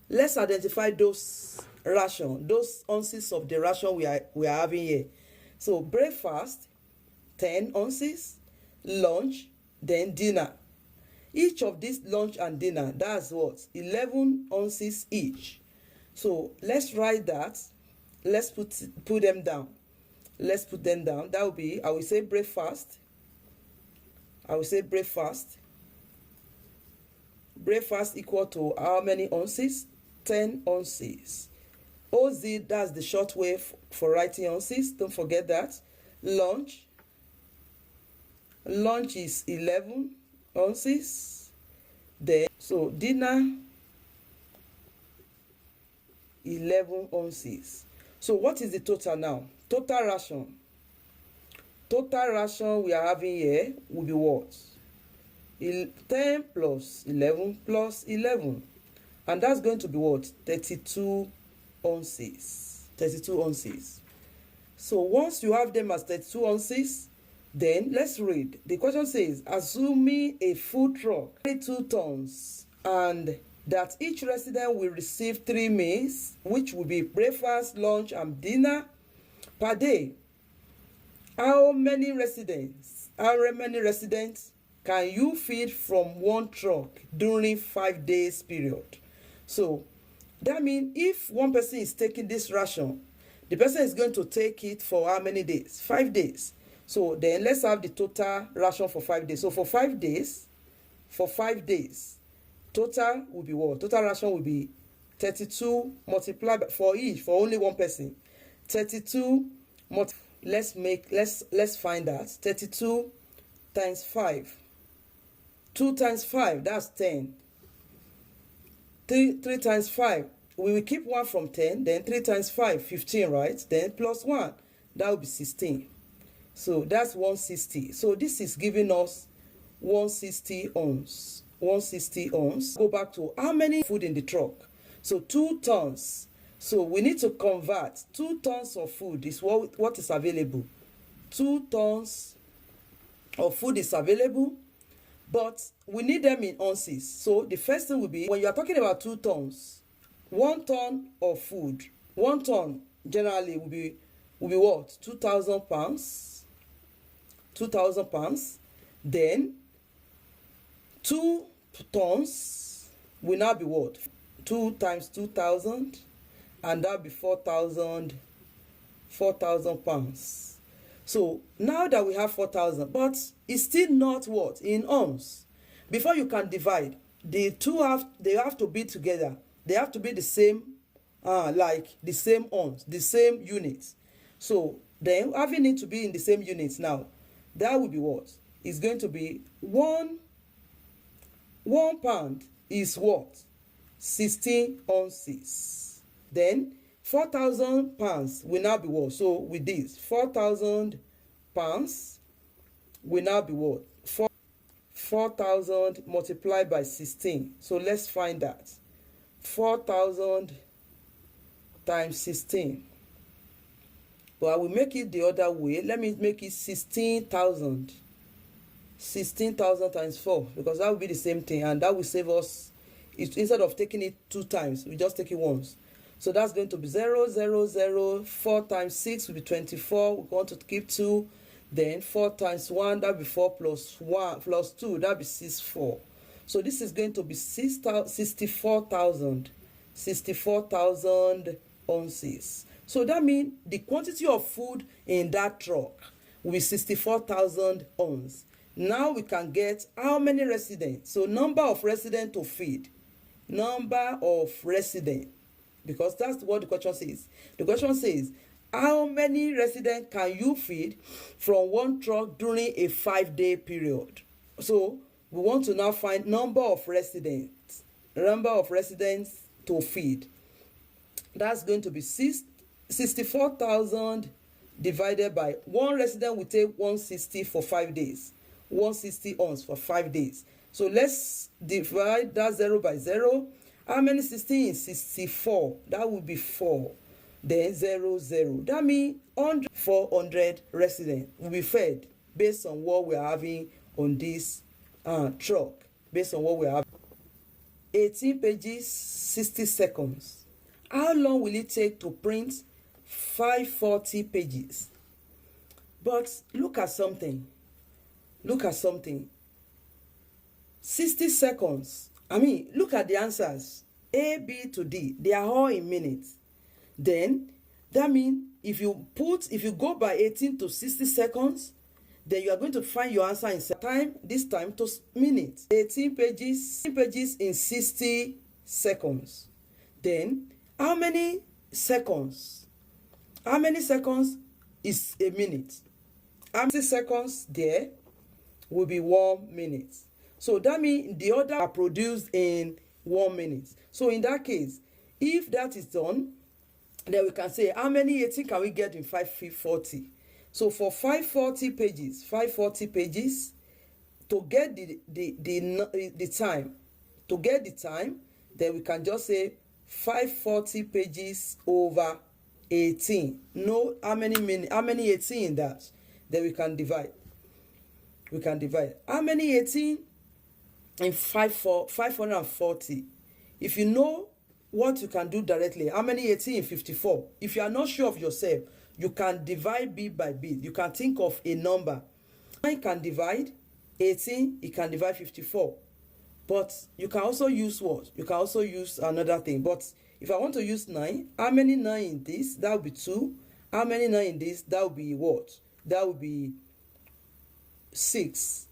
let's identify those ounces of the ration we are having here. So breakfast 10 ounces, lunch, then dinner. Each of these lunch and dinner, that's what? 11 ounces each. So let's write that. Let's put them down. Let's put them down. That will be, I will say breakfast. Breakfast equal to how many ounces? 10 ounces. OZ, that's the short way for writing ounces. Don't forget that. Lunch is 11 ounces. Then, so dinner, 11 ounces. So what is the total now? Total ration we are having here will be what? 10 plus 11 plus 11. And that's going to be what? 32 ounces. 32 ounces. So once you have them as 32 ounces, then let's read. The question says, assuming a food truck 2 tons and that each resident will receive 3 meals, which will be breakfast, lunch, and dinner per day. How many residents can you feed from one truck during 5 days period? So that means if one person is taking this ration, the person is going to take it for how many days? 5 days. So then let's have the total ration for 5 days. So for 5 days, total will be what? Total ration will be 32 multiplied by, for only one person. 32 let's find that. 32 times 5. 2 times 5, that's 10. 3 times 5, we will keep 1 from 10, then 3 times 5, 15, right? Then plus 1, that will be 16. So that's 160. So this is giving us 160 ounce. 160 ounce. Go back to how many food in the truck? So 2 tons. So we need to convert 2 tons of food is what is available. 2 tons of food is available, but we need them in ounces. So the first thing will be, when you are talking about 2 tons, 1 ton of food, 1 ton generally will be what? 2,000 pounds. 2,000 pounds. Then 2 tons will now be what? 2 times 2,000, and that will be 4,000 pounds. So now that we have 4,000, but it's still not what? In ounce. Before you can divide, they have to be together. They have to be the same, like the same ounce, the same units. So then having it to be in the same units now, that will be what? It's going to be 1 pound is what? 16 ounces. Then 4,000 pounds will now be what? So with this, 4,000 pounds will now be what? 4,000 multiplied by 16. So let's find that. 4,000 times 16. But I will make it the other way. Let me make it 16,000. 16,000 times 4, because that will be the same thing, and that will save us. Instead of taking it 2 times, we just take it once. So that's going to be 0, 0, 0. 4 times 6 will be 24. We want to keep 2. Then 4 times 1, that will be 4 plus 1 plus 2, that will be 64. So this is going to be 64,000 ounces. So that means the quantity of food in that truck will be 64,000 ounces. Now we can get how many residents. So number of residents to feed. Number of residents. Because that's what the question says. The question says, how many residents can you feed from one truck during a 5-day period? So we want to now find number of residents. Number of residents to feed. That's going to be 64,000 divided by 1 resident will take 160 for 5 days. 160 ounce for 5 days. So let's divide that 0 by 0. How many 16 is 64? That would be 4. Then 0, 0. That means 400 residents will be fed based on what we are having on this truck. Based on what we have. 18 pages, 60 seconds. How long will it take to print 540 pages? But look at something. Look at something. 60 seconds. Look at the answers. A, B to D. They are all in minutes. Then, that means if you go by 18 to 60 seconds, then you are going to find your answer in time, this time to minutes. 18 pages in 60 seconds. Then, how many seconds? How many seconds is a minute? How many seconds there will be 1 minute? So that means the other are produced in 1 minute. So in that case, if that is done, then we can say how many 18 can we get in 540? So for 540 pages, to get the time, then we can just say 540 pages over 18. Know how many 18 in that? Then we can divide. How many 18 in 540? If you know what you can do directly, how many 18 in 54? If you are not sure of yourself, you can divide bit by bit. You can think of a number. 9 can divide 18, it can divide 54. But you can also use what? You can also use another thing. But if I want to use 9, how many 9 in this? That would be 2. How many 9 in this? That would be what? That would be 6.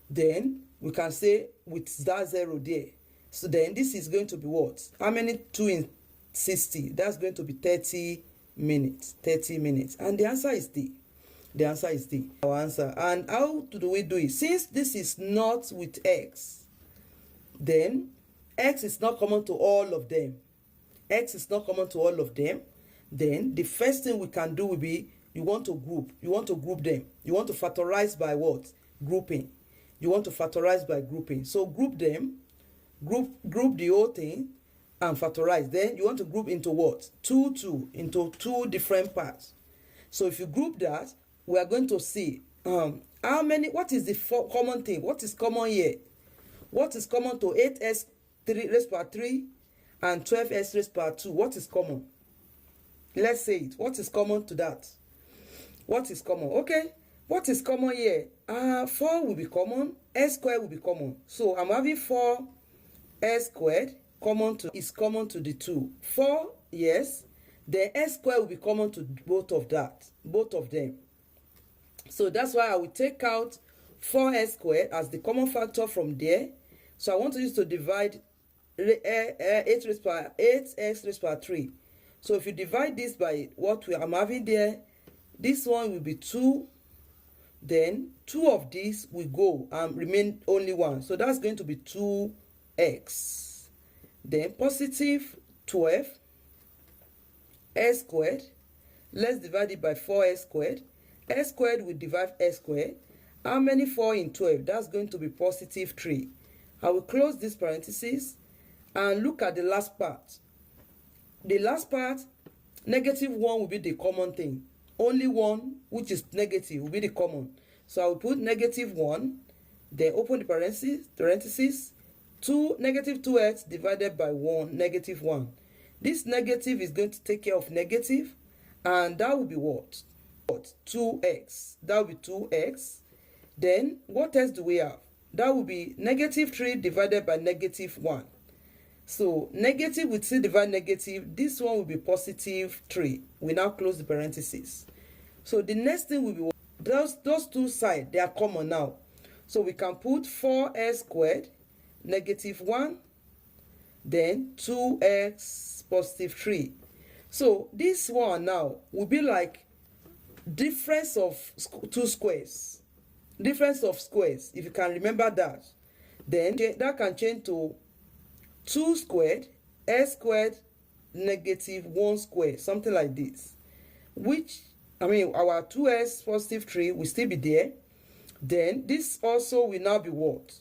Then we can say with that 0 there. So then this is going to be what? How many 2 in 60? That's going to be 30 minutes. 30 minutes. And the answer is D. The answer is D. Our answer. And how do we do it? Since this is not with X, then X is not common to all of them. X is not common to all of them. Then the first thing we can do will be you want to group. You want to group them. You want to factorize by what? Grouping. You want to factorize by grouping. So group them. Group the whole thing and factorize. Then you want to group into what? 2 into 2 different parts. So if you group that, we are going to see how many. What is the common thing? What is common here? What is common to 8s raised power 3 and 12s raised power 2? What is common? Let's say it. What is common to that? What is common? Okay. What is common here? 4 will be common. S squared will be common. So I'm having 4 S squared is common to the 2. 4, yes. The S squared will be common to both of them. So that's why I will take out 4s squared as the common factor from there. So I want to use to divide 8s raised power 3. So if you divide this by what I'm having there, this one will be 2. Then 2 of these will go and remain only 1. So that's going to be 2x. Then positive 12 s squared. Let's divide it by 4s squared. S squared will divide s squared. How many 4 in 12? That's going to be positive 3. I will close this parenthesis and look at the last part. The last part, negative 1 will be the common thing. Only 1, which is negative, will be the common. So I will put negative 1, then open the parenthesis, 2, negative 2x divided by 1, negative 1. This negative is going to take care of negative, and that will be what? 2x. That will be 2x. Then, what else do we have? That will be negative 3 divided by negative 1. So, negative will still divide negative. This one will be positive 3. We now close the parenthesis. So, the next thing will be those two sides, they are common now. So, we can put 4s squared, negative 1, then 2x positive 3. So, this one now will be like difference of 2 squares. Difference of squares, if you can remember that. Then, that can change to 2 squared, s squared, negative 1 squared, something like this. Which, our 2s positive 3 will still be there. Then, this also will now be what?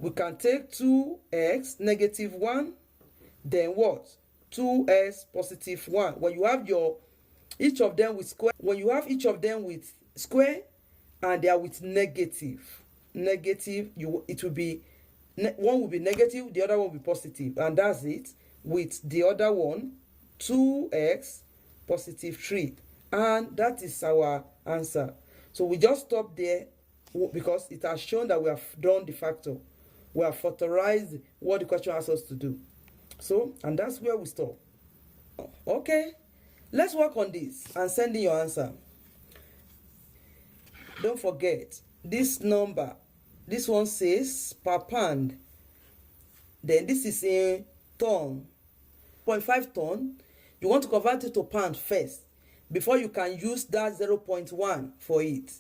We can take 2x, negative 1, then what? 2s positive 1. When you have each of them with square, and they are with negative, it will be one will be negative, the other one will be positive, and that's it. With the other one, 2x positive 3, and that is our answer. So we just stop there because it has shown that we have done the factor. We have factorized what the question asks us to do. So, and that's where we stop. Okay, let's work on this and send in your answer. Don't forget, this number, this one says per pound. Then this is in ton. 0.5 ton. You want to convert it to pound first before you can use that 0.1 for it.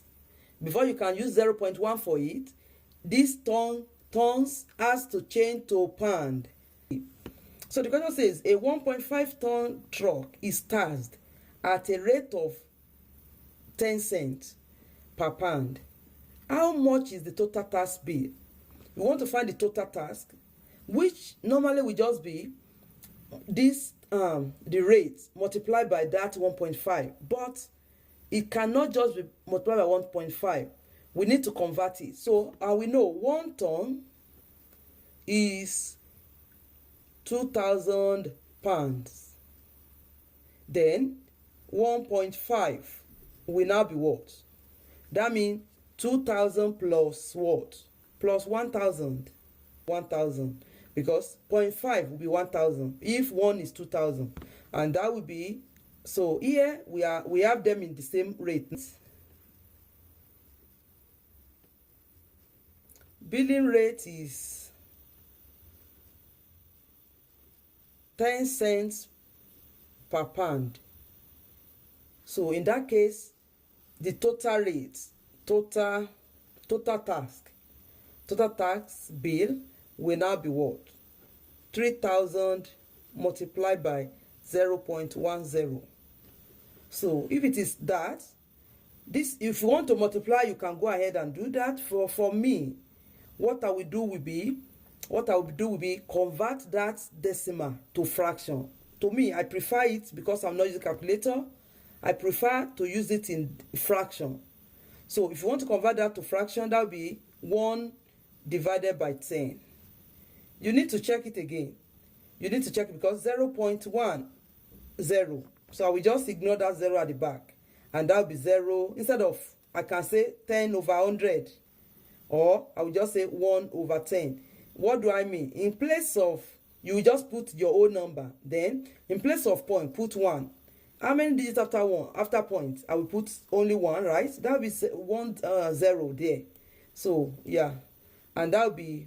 Before you can use 0.1 for it, this tons has to change to pound. So the question says a 1.5 ton truck is taxed at a rate of 10 cents per pound. How much is the total tax bill? You want to find the total tax, which normally will just be this the rate multiplied by that 1.5, but it cannot just be multiplied by 1.5. We need to convert it. So we know 1 ton is 2,000 pounds. Then 1.5 will now be what? That means 2,000 plus what? Plus 1,000. 1,000. Because 0.5 will be 1,000 if 1 is 2,000, and that will be, so here we have them in the same rate. Billing rate is 10 cents per pound. So in that case, the total rate, total tax bill will now be what? 3,000 multiplied by 0.10. So if it is that, this, if you want to multiply, you can go ahead and do that. For me, what I will do will be convert that decimal to fraction. To me, I prefer it because I'm not using a calculator. I prefer to use it in fraction. So if you want to convert that to fraction, that will be 1 divided by 10. You need to check it again. You need to check it because 0.10. So I will just ignore that 0 at the back. And that will be 0. Instead of, I can say 10 over 100. Or I will just say 1 over 10. What do I mean? In place of, you will just put your own number. Then, in place of point, put 1. How many digits after 1? After point, I will put only 1, right? That will be 0 there. So, yeah. And that will be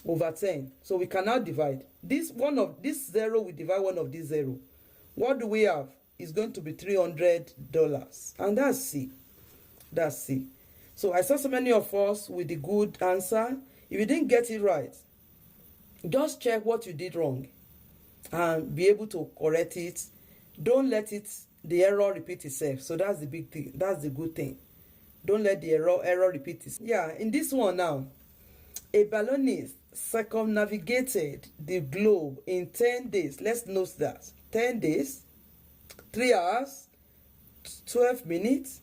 over 10. So we cannot divide. This 0 will divide one of these 0. What do we have? It's going to be $300. And that's C. That's C. So I saw so many of us with the good answer. If you didn't get it right, just check what you did wrong and be able to correct it. Don't let the error repeat itself. So that's the big thing. That's the good thing. Don't let the error repeat itself. Yeah, in this one now, a balloonist circumnavigated the globe in 10 days. Let's note that. 10 days, 3 hours, 12 minutes.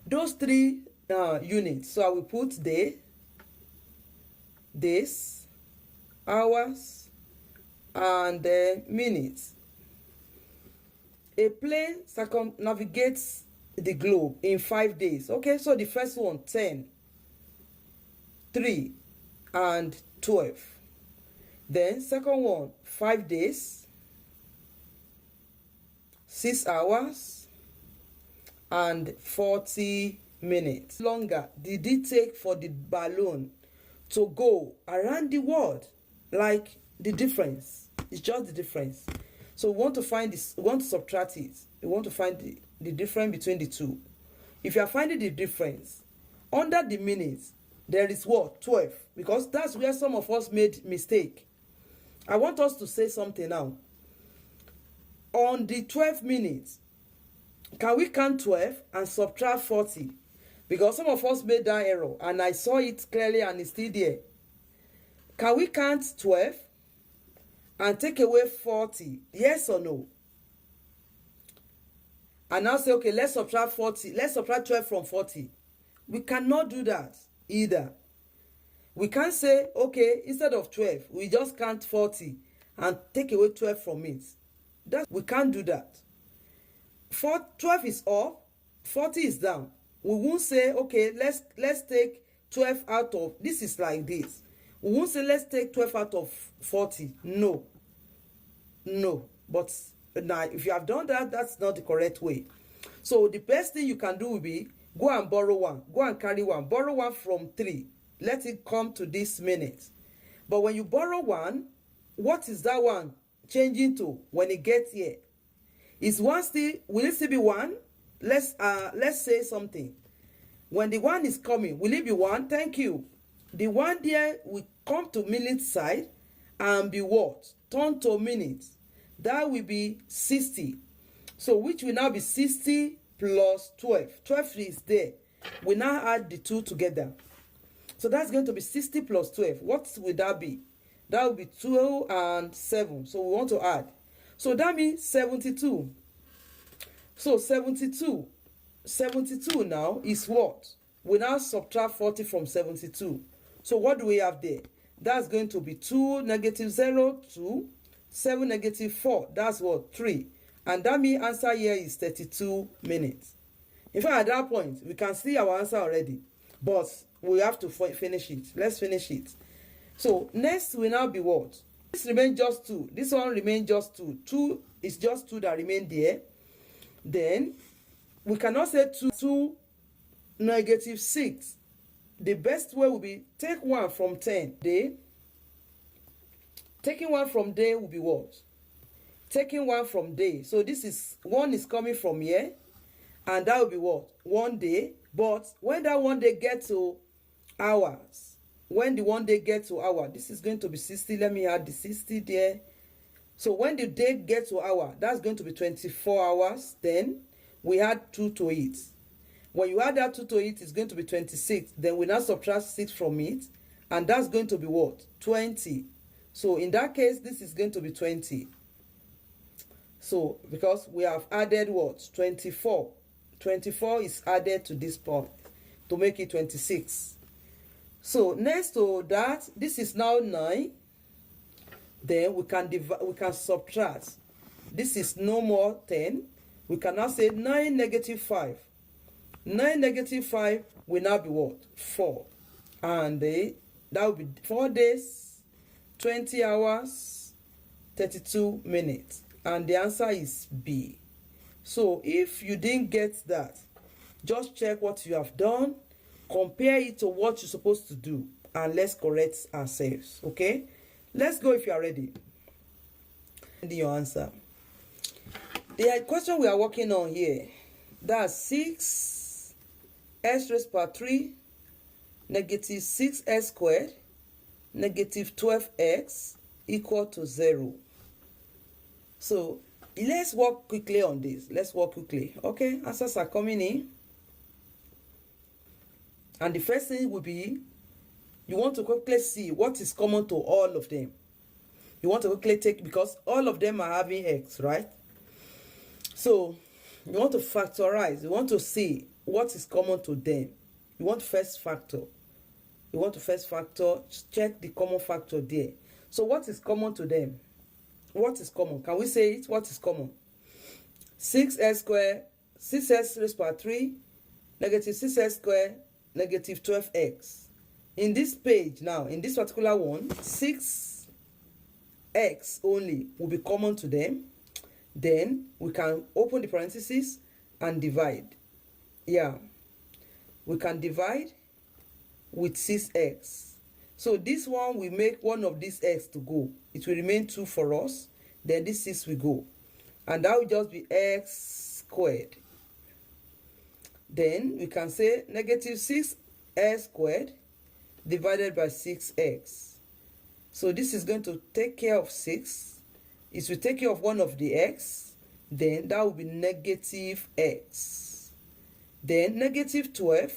Those 3 units. So I will put days, hours, and minutes. A plane circumnavigates the globe in 5 days. Okay, so the first one, 10, 3, and 12. Then second one, 5 days, 6 hours, and 40 minutes. Longer did it take for the balloon to go around the world? Like the difference. It's just the difference. So we want to find this, we want to subtract it. We want to find the difference between the two. If you are finding the difference, under the minutes, there is what? 12. Because that's where some of us made mistake. I want us to say something now. On the 12 minutes, can we count 12 and subtract 40? Because some of us made that error and I saw it clearly and it's still there. Can we count 12 and take away 40? Yes or no? And now say, okay, let's subtract 40. Let's subtract 12 from 40. We cannot do that either. We can't say, okay, instead of 12, we just count 40 and take away 12 from it. We can't do that. 12 is up, 40 is down. We won't say, okay, let's take 12 out of, this is like this. We won't say, let's take 12 out of 40. No. But now, if you have done that, that's not the correct way. So the best thing you can do will be, go and borrow one. Go and carry one. Borrow one from 3. Let it come to this minute. But when you borrow one, what is that one changing to when it gets here? Is one still, will it still be 1? Let's say something. When the 1 is coming, will it be 1? Thank you. The 1 there will come to minute side and be what? Turn to minutes. That will be 60. So which will now be 60 plus 12. 12 is there. We now add the 2 together. So that's going to be 60 plus 12. What will that be? That will be 2 and 7. So we want to add. So that means 72. So 72 now is what? We now subtract 40 from 72. So what do we have there? That's going to be 2 negative 0, 2, 7 negative 4. That's what? 3. And that means answer here is 32 minutes. In fact, at that point, we can see our answer already. But we have to finish it. Let's finish it. So next will now be what? This remains just 2. This one remains just 2. 2 is just 2 that remain there. Then we cannot say 2 negative 6. The best way will be take 1 from 10. Taking 1 from day will be what? Taking 1 from day. So this is 1 is coming from here. And that will be what? 1 day. But when that 1 day gets to hours, when the 1 day gets to hour, this is going to be 60. Let me add the 60 there. So when the day gets to hour, that's going to be 24 hours. Then we add 2 to it. When you add that 2 to it, it's going to be 26. Then we now subtract 6 from it. And that's going to be what? 20. So in that case, this is going to be 20. So because we have added what? 24. 24 is added to this point to make it 26. So next to that, this is now 9. Then we can subtract. This is no more 10. We can now say 9 negative 5. 9 negative 5 will now be what? 4. And that will be 4 days, 20 hours, 32 minutes. And the answer is B. So if you didn't get that, just check what you have done, compare it to what you're supposed to do, and let's correct ourselves. Okay? Let's go if you are ready. Your answer. The question we are working on here, that's 6 s raised by 3 negative 6s squared negative 12x equal to 0. So let's work quickly on this. Let's work quickly. Okay, answers are coming in. And the first thing will be, you want to quickly see what is common to all of them. You want to quickly take, because all of them are having x, right? So you want to factorize. You want to see what is common to them. You want first factor. You want to first factor, check the common factor there. So what is common to them? What is common? Can we say it? What is common? 6s squared, 6s raised by 3, negative 6s squared, negative 12x. In this page now, in this particular one, 6x only will be common to them. Then we can open the parentheses and divide. Yeah. We can divide with 6x. So this one will make one of these x to go. It will remain 2 for us. Then this 6 will go. And that will just be x squared. Then we can say negative 6s squared divided by 6x. So this is going to take care of 6. It will take care of one of the x. Then that will be negative x. Then negative 12x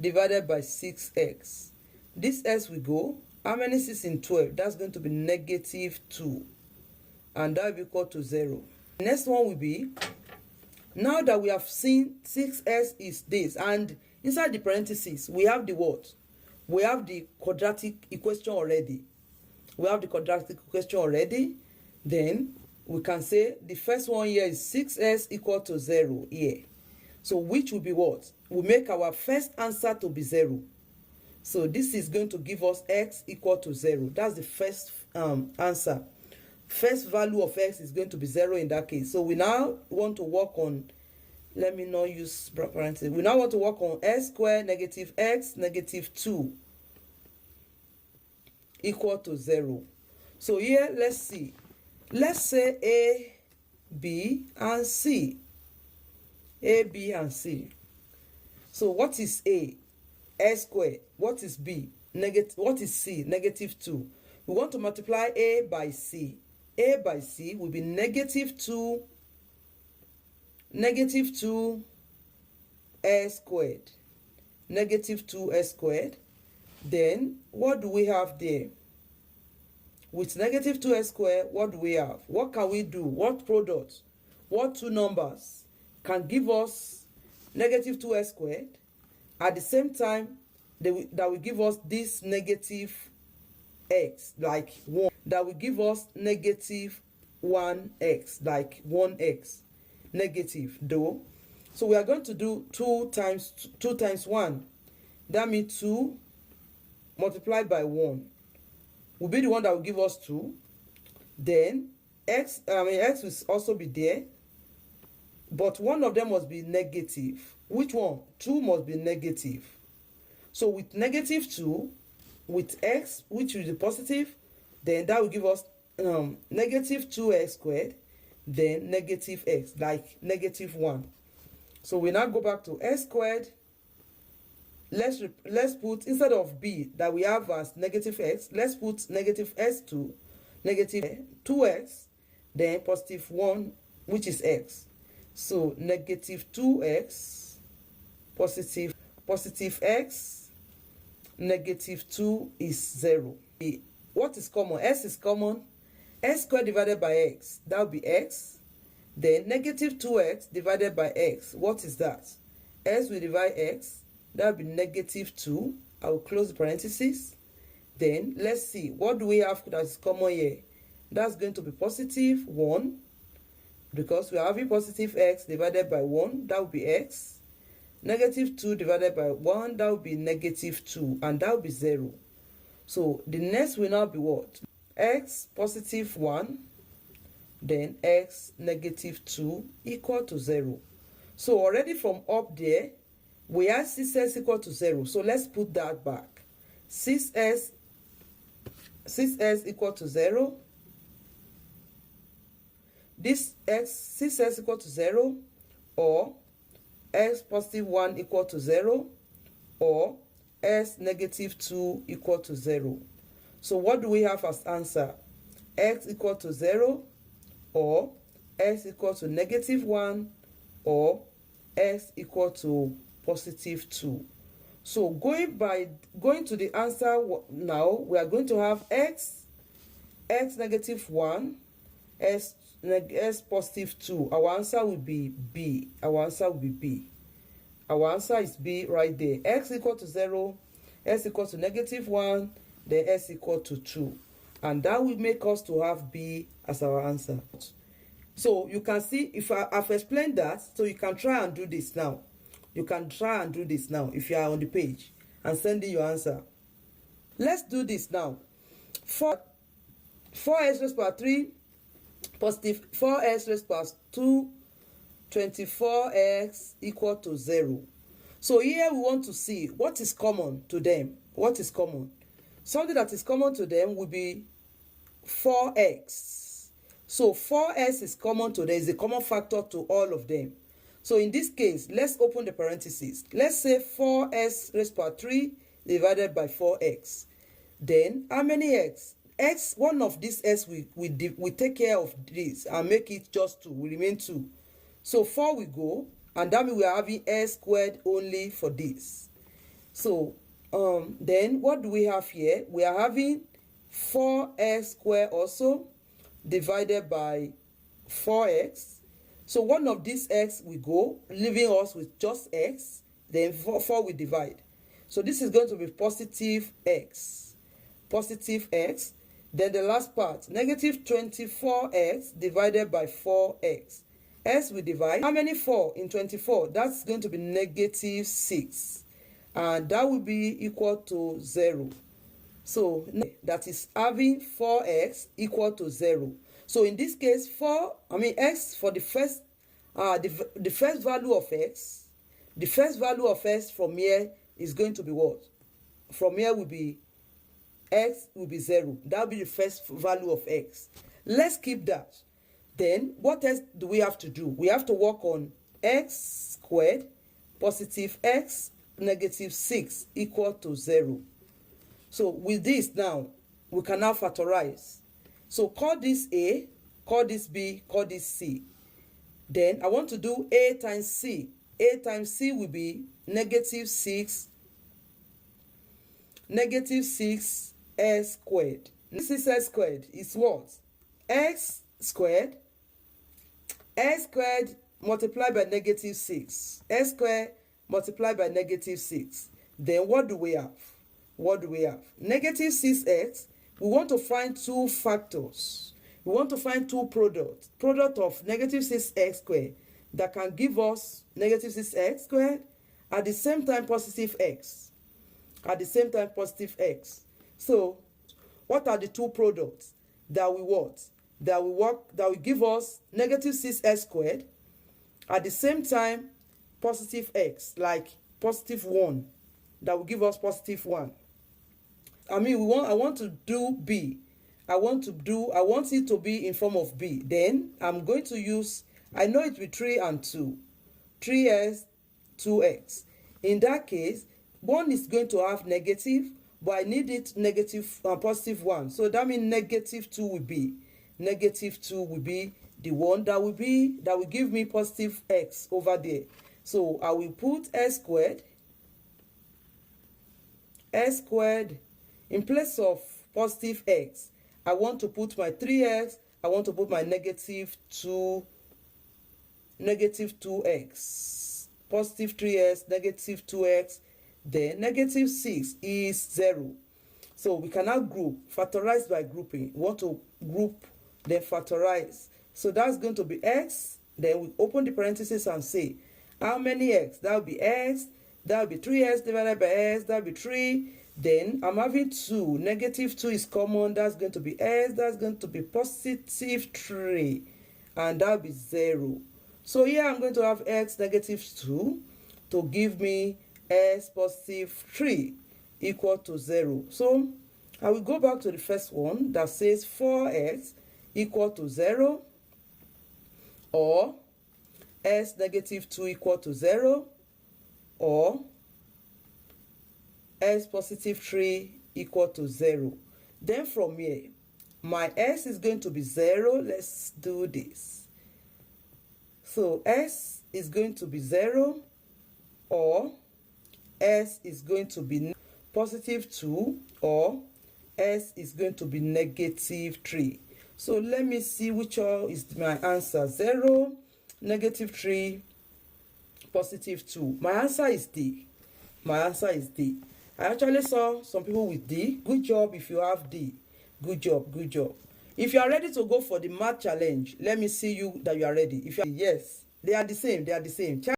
divided by 6x. This x will go. How many 6 in 12? That's going to be negative 2. And that will be equal to 0. Next one will be, now that we have seen 6s is this, and inside the parentheses, we have the what? We have the quadratic equation already. We have the quadratic equation already. Then we can say the first one here is 6s equal to 0 here. So which will be what? We make our first answer to be 0. So this is going to give us x equal to 0. That's the first answer. First value of x is going to be 0 in that case. So we now want to work on, let me not use parentheses. We now want to work on s squared negative x negative 2 equal to 0. So here, let's see. Let's say A, B, and C. A, B, and C. So what is A? S squared. What is B? What is C? Negative 2. We want to multiply A by C. A by C will be negative 2 S squared. Negative 2S squared. Then what do we have there? With negative 2s squared, what do we have? What can we do? What product? What two numbers can give us negative 2s squared at the same time that will give us this negative x, like 1, that will give us negative 1x, like 1x, negative, though. So we are going to do 2 times 1. That means 2 multiplied by 1 will be the one that will give us 2. Then x will also be there, but one of them must be negative. Which one? 2 must be negative. So with negative 2, with x, which is positive, then that will give us negative 2x squared, then negative x, like negative 1. So we now go back to s squared. Let's put, instead of b that we have as negative x, let's put negative s2, negative 2x, then positive 1, which is x. So negative 2x, positive x, negative 2 is 0. What is common? S is common. S squared divided by x, that will be x. Then negative 2x divided by x, what is that? S will divide x, that will be negative 2. I will close the parentheses. Then let's see, what do we have that is common here? That's going to be positive 1, because we are having positive x divided by 1, that will be x. Negative 2 divided by 1, that will be negative 2, and that will be 0. So the next will now be what? X positive 1, then x negative 2 equal to 0. So already from up there, we have 6s equal to 0. So let's put that back. 6s equal to 0. This x, 6s equal to 0, or x positive 1 equal to 0, or s negative 2 equal to 0. So what do we have as answer? X equal to 0, or x equal to negative 1, or x equal to positive 2. So going to the answer now, we are going to have x negative 1, s positive 2. Our answer will be B. Our answer will be B. Our answer is B right there. X equal to 0, s equal to negative 1, then s equal to 2. And that will make us to have B as our answer. So you can see, if I've explained that, so you can try and do this now. You can try and do this now if you are on the page and send in your answer. Let's do this now. 4x raised power 3 positive 4x raised power 2, 24x equal to 0. So here we want to see what is common to them. What is common? Something that is common to them will be 4x. So 4s is common to them, is a common factor to all of them. So in this case, let's open the parentheses. Let's say 4s raised power 3 divided by 4x. Then how many x? X, one of these s we take care of this and make it just 2. We remain 2. So 4 will go, and that means we are having s squared only for this. So then what do we have here? We are having 4x squared also divided by 4x. So one of these x will go, leaving us with just x, then 4 we divide. So this is going to be positive x. Positive x. Then the last part, negative 24x divided by 4x. S we divide. How many 4 in 24? That's going to be negative 6. And that will be equal to 0. So that is having 4x equal to 0. So in this case, x for the first value of x, the first value of x from here is going to be what? From here will be x will be 0. That will be the first value of x. Let's keep that. Then what else do we have to do? We have to work on x squared positive x negative 6 equal to 0. So with this now, we can now factorize. So call this A, call this B, call this C. Then I want to do A times C. A times C will be negative 6 s squared. This is s squared is what? X squared multiplied by negative 6. S squared multiplied by negative 6. Then what do we have? Negative 6x. We want to find two factors. We want to find two products. Product of negative 6x squared that can give us negative 6x squared at the same time positive x. So what are the two products that we want? That will give us negative 6x squared at the same time positive x, like positive 1. That will give us positive 1. I want to do B. I want it to be in form of B. Then I'm going to use, I know it will be 3 and 2. 3s, 2x. In that case, 1 is going to have negative, but I need it negative positive 1. So that means negative 2 will be. Negative 2 will be the one that will give me positive x over there. So I will put s squared in place of positive x. I want to put my 3x. I want to put my negative 2x. Positive 3x, negative 2x. Then negative 6 is 0. So we can now group, factorize by grouping. We want to group, then factorize. So that's going to be x. Then we open the parentheses and say, how many x? That will be x. That will be 3x divided by x. That will be 3. Then I'm having 2. Negative 2 is common. That's going to be x. That's going to be positive 3. And that will be 0. So here I'm going to have x negative 2 to give me x positive 3 equal to 0. So I will go back to the first one that says 4x equal to 0, or x negative 2 equal to 0, or x positive 3 equal to 0. Then from here, my x is going to be 0. Let's do this. So s is going to be 0, or s is going to be positive 2, or s is going to be negative 3. So let me see which one is my answer. 0, negative 3, positive 2. My answer is D. I actually saw some people with D. Good job if you have D. Good job. If you are ready to go for the math challenge, let me see you that you are ready. If you are, yes, they are the same.